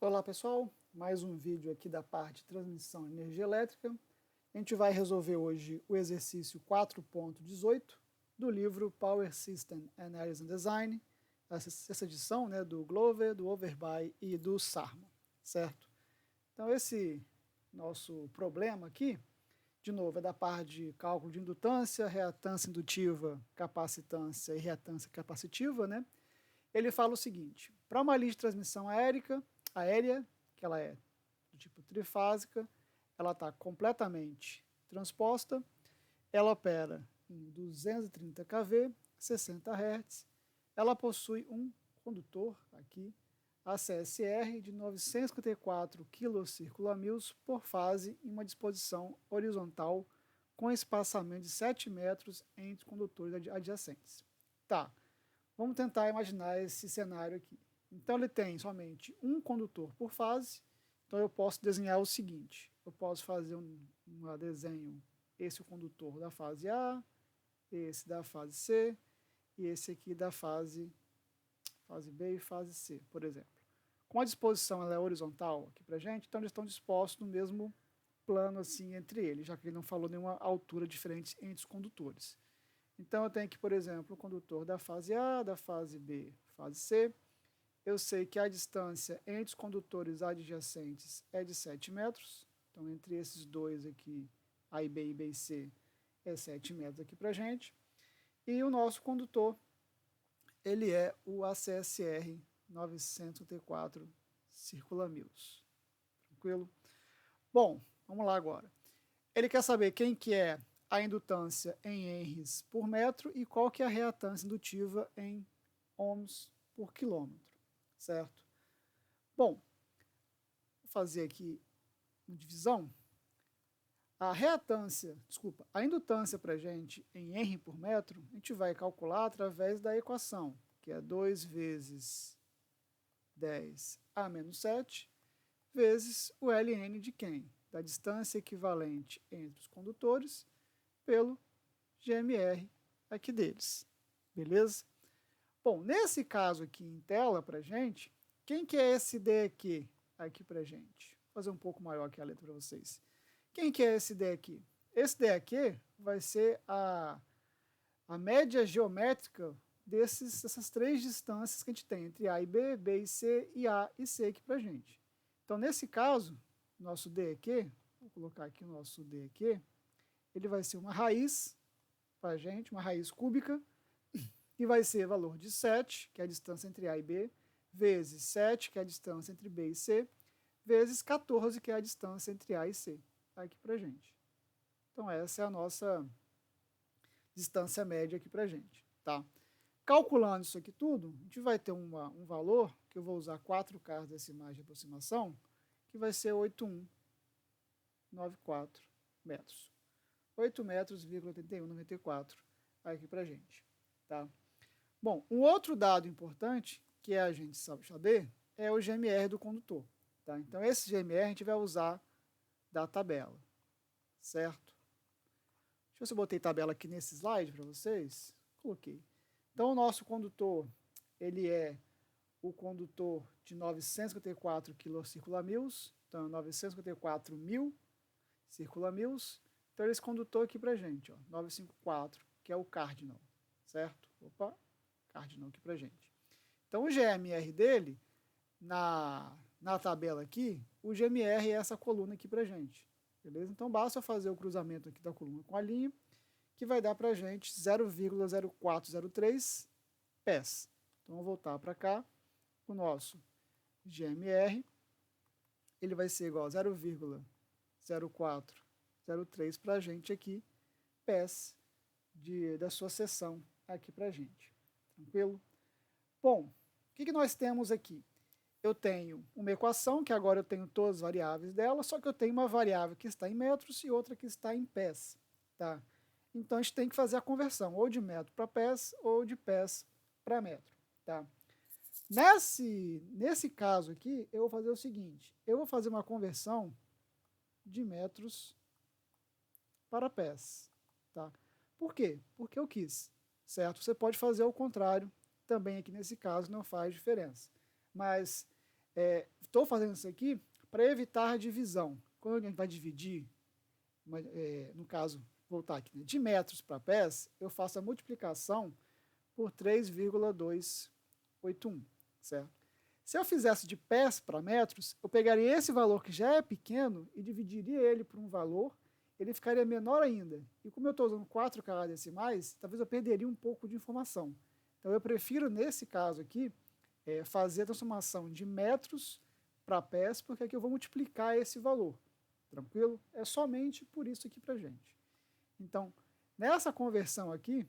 Olá pessoal, mais um vídeo aqui da parte de transmissão de energia elétrica. A gente vai resolver hoje o exercício 4.18 do livro Power System Analysis and Design, essa edição do Glover, do Overby e do Sarma, certo? Então esse nosso problema aqui, de novo, é da parte de cálculo de indutância, reatância indutiva, capacitância e reatância capacitiva, Ele fala o seguinte: para uma linha de transmissão aérea, que ela é do tipo trifásica, ela está completamente transposta, ela opera em 230 kV, 60 Hz, ela possui um condutor aqui, ACSR, de 954 kcm por fase em uma disposição horizontal com espaçamento de 7 metros entre condutores adjacentes. Tá, vamos tentar imaginar esse cenário aqui. Então ele tem somente um condutor por fase, então eu posso desenhar o seguinte: eu posso fazer um desenho, esse é o condutor da fase A, esse da fase C, e esse aqui da fase B e fase C, por exemplo. Com a disposição ela é horizontal aqui para gente, então eles estão dispostos no mesmo plano assim entre eles, já que ele não falou nenhuma altura diferente entre os condutores. Então eu tenho aqui, por exemplo, o condutor da fase A, da fase B, fase C. Eu sei que a distância entre os condutores adjacentes é de 7 metros. Então, entre esses dois aqui, A e B e C, é 7 metros aqui para a gente. E o nosso condutor, ele é o ACSR 904 circulamils. Tranquilo? Bom, vamos lá agora. Ele quer saber quem que é a indutância em henries por metro e qual que é a reatância indutiva em ohms por quilômetro, certo? Bom, vou fazer aqui uma divisão. A indutância para a gente em Henry por metro, a gente vai calcular através da equação, que é 2 vezes 10 a menos 7, vezes o ln de quem? Da distância equivalente entre os condutores pelo GMR aqui deles, beleza? Bom, nesse caso aqui em tela para gente, quem que é esse D aqui para gente? Vou fazer um pouco maior aqui a letra para vocês. Quem que é esse D aqui? Esse D aqui vai ser a média geométrica dessas três distâncias que a gente tem, entre A e B, B e C e A e C aqui para gente. Então, nesse caso, nosso D aqui, vou colocar aqui o nosso D aqui, ele vai ser uma raiz para a gente, uma raiz cúbica, que vai ser valor de 7, que é a distância entre A e B, vezes 7, que é a distância entre B e C, vezes 14, que é a distância entre A e C. Tá aqui para gente. Então, essa é a nossa distância média aqui para gente. Tá? Calculando isso aqui tudo, a gente vai ter um valor, que eu vou usar 4 casas decimais de aproximação, que vai ser 8.194 metros. 8 metros,8194 aqui para gente. Tá? Bom, um outro dado importante que a gente sabe saber é o GMR do condutor. Tá? Então, esse GMR a gente vai usar da tabela, certo? Deixa eu ver se eu botei tabela aqui nesse slide para vocês. Coloquei. Então, o nosso condutor, ele é o condutor de 954 kcirculamils, então 954 mil circulamils. Então, esse condutor aqui para a gente, ó, 954, que é o cardinal, certo? Opa, cardinal aqui para a gente. Então, o GMR dele, na tabela aqui, o GMR é essa coluna aqui para a gente, beleza? Então, basta fazer o cruzamento aqui da coluna com a linha, que vai dar para a gente 0,0403 pés. Então, vou voltar para cá, o nosso GMR, ele vai ser igual a 0,0403 para a gente aqui, pés da sua seção aqui para a gente. Tranquilo? Bom, o que nós temos aqui? Eu tenho uma equação, que agora eu tenho todas as variáveis dela, só que eu tenho uma variável que está em metros e outra que está em pés. Tá? Então, a gente tem que fazer a conversão, ou de metro para pés, ou de pés para metro. Tá? Nesse caso aqui, eu vou fazer o seguinte, eu vou fazer uma conversão de metros para pés. Tá? Por quê? Porque eu quis, certo? Você pode fazer o contrário, também aqui nesse caso não faz diferença. Mas Estou fazendo isso aqui para evitar divisão. Quando a gente vai dividir, no caso, voltar aqui, né, de metros para pés, eu faço a multiplicação por 3,281, certo? Se eu fizesse de pés para metros, eu pegaria esse valor que já é pequeno e dividiria ele por um valor, ele ficaria menor ainda. E como eu estou usando 4 casas decimais, talvez eu perderia um pouco de informação. Então eu prefiro, nesse caso aqui, fazer a transformação de metros para pés, porque aqui eu vou multiplicar esse valor. Tranquilo? É somente por isso aqui para gente. Então, nessa conversão aqui,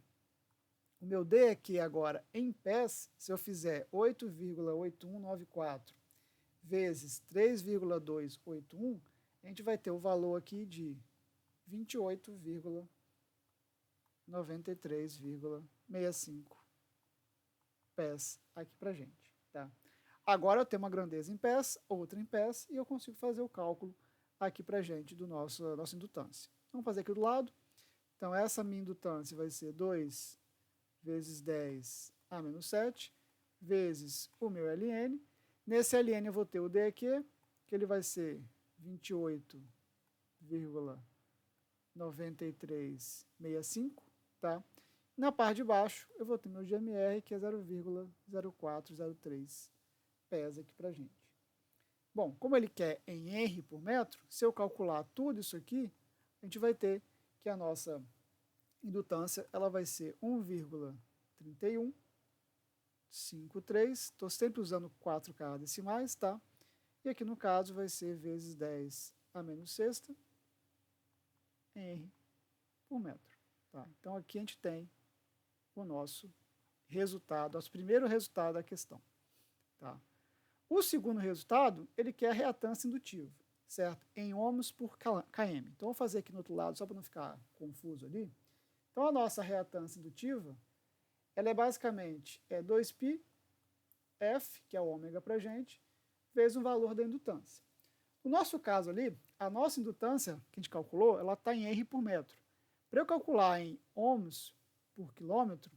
o meu D aqui agora em pés, se eu fizer 8,8194 vezes 3,281, a gente vai ter o valor aqui de 28,93,65 pés aqui para gente. Tá? Agora eu tenho uma grandeza em pés, outra em pés, e eu consigo fazer o cálculo aqui para gente da nossa indutância. Vamos fazer aqui do lado. Então, essa minha indutância vai ser 2 vezes 10 a menos 7, vezes o meu ln. Nesse ln eu vou ter o d aqui, que ele vai ser 28,9365, tá? Na parte de baixo eu vou ter meu GMR, que é 0,0403 pés aqui pra gente. Bom, como ele quer em R por metro, se eu calcular tudo isso aqui, a gente vai ter que a nossa indutância ela vai ser 1,3153, estou sempre usando 4 casas decimais, tá? E aqui no caso vai ser vezes 10 a menos sexta em R por metro. Tá? Então aqui a gente tem o nosso resultado, nosso primeiro resultado da questão. Tá? O segundo resultado, ele quer a reatância indutiva, certo? Em ohms por km. Então vou fazer aqui no outro lado, só para não ficar confuso ali. Então, a nossa reatância indutiva, ela é basicamente 2π, F, que é o ômega para a gente, vezes o valor da indutância. No nosso caso ali, a nossa indutância, que a gente calculou, ela está em R por metro. Para eu calcular em ohms por quilômetro,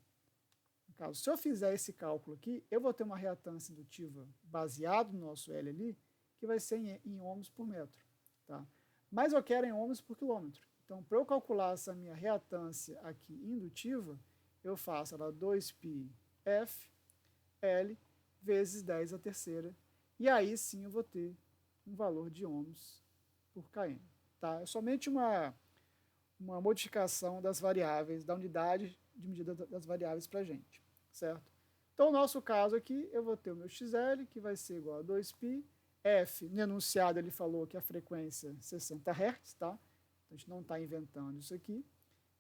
no caso, se eu fizer esse cálculo aqui, eu vou ter uma reatância indutiva baseado no nosso L ali, que vai ser em ohms por metro. Tá? Mas eu quero em ohms por quilômetro. Então, para eu calcular essa minha reatância aqui indutiva, eu faço ela 2π F L vezes 10 a terceira. E aí sim eu vou ter um valor de ohms por km. Tá? É somente uma modificação das variáveis, da unidade de medida das variáveis para a gente. Certo? Então, no nosso caso aqui, eu vou ter o meu XL, que vai ser igual a 2π. F, no enunciado ele falou que a frequência é 60 Hz, tá? A gente não está inventando isso aqui.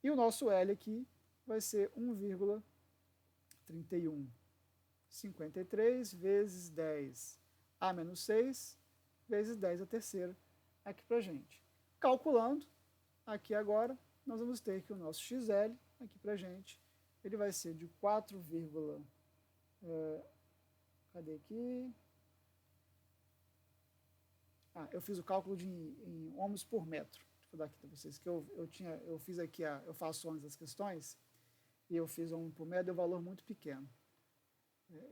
E o nosso L aqui vai ser 1,3153 vezes 10 a menos 6 vezes 10 a terceira aqui para a gente. Calculando, aqui agora, nós vamos ter que o nosso XL aqui para a gente, ele vai ser de 4, cadê aqui? Eu fiz o cálculo em ohms por metro. Vou dar aqui para vocês, que eu fiz aqui, eu faço antes as questões, e eu fiz ohm por metro, deu um valor muito pequeno.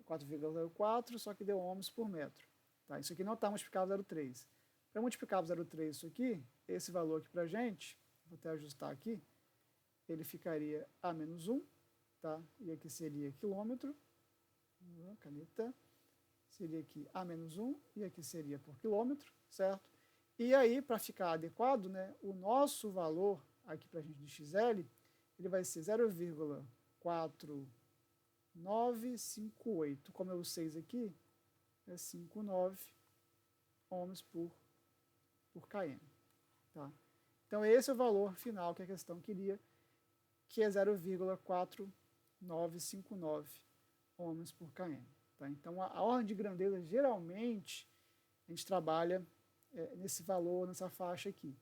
4,04, só que deu ohms por metro. Tá? Isso aqui não está multiplicado por 0,3. Para multiplicar por 0,3 isso aqui, esse valor aqui para a gente, vou até ajustar aqui, ele ficaria a menos 1, tá? E aqui seria quilômetro, caneta, seria aqui a menos 1, e aqui seria por quilômetro, certo? E aí, para ficar adequado, né, o nosso valor aqui para a gente de XL, ele vai ser 0,4958. Como é o 6 aqui, é 59 ohms por km. Tá? Então, esse é o valor final que a questão queria, que é 0,4959 ohms por km. Tá? Então, a ordem de grandeza, geralmente, a gente trabalha nesse valor, nessa faixa aqui.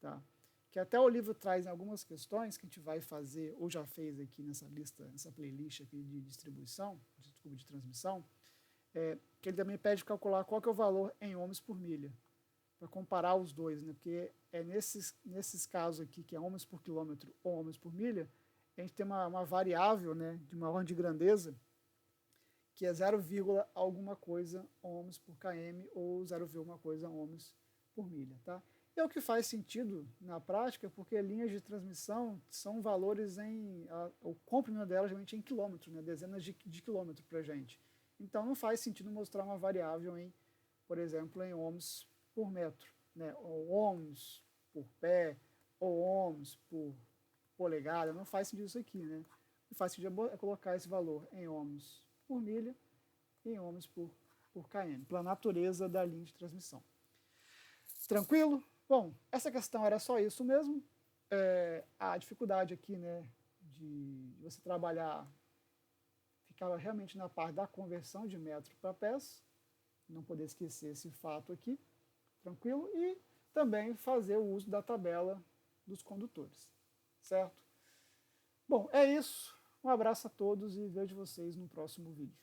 Tá? Que até o livro traz algumas questões que a gente vai fazer, ou já fez aqui nessa lista, nessa playlist aqui de distribuição, de transmissão, que ele também pede calcular qual que é o valor em ohms por milha, para comparar os dois, né? Porque nesses casos aqui, que é ohms por quilômetro ou ohms por milha, a gente tem uma variável, né, de uma ordem de grandeza que é 0, alguma coisa ohms por km ou 0, alguma coisa ohms por milha. Tá? É o que faz sentido na prática, porque linhas de transmissão são valores o comprimento delas geralmente em quilômetros, né? Dezenas de quilômetros para a gente. Então não faz sentido mostrar uma variável por exemplo, em ohms por metro, né? Ou ohms por pé, ou ohms por polegada, não faz sentido isso aqui, né? O que faz sentido é colocar esse valor em ohms por milha e em ohms por km, pela natureza da linha de transmissão. Tranquilo? Bom, essa questão era só isso mesmo. A dificuldade aqui, né, de você trabalhar, ficava realmente na parte da conversão de metro para pés, não poder esquecer esse fato aqui, tranquilo? E também fazer o uso da tabela dos condutores, certo? Bom, é isso. Um abraço a todos e vejo vocês no próximo vídeo.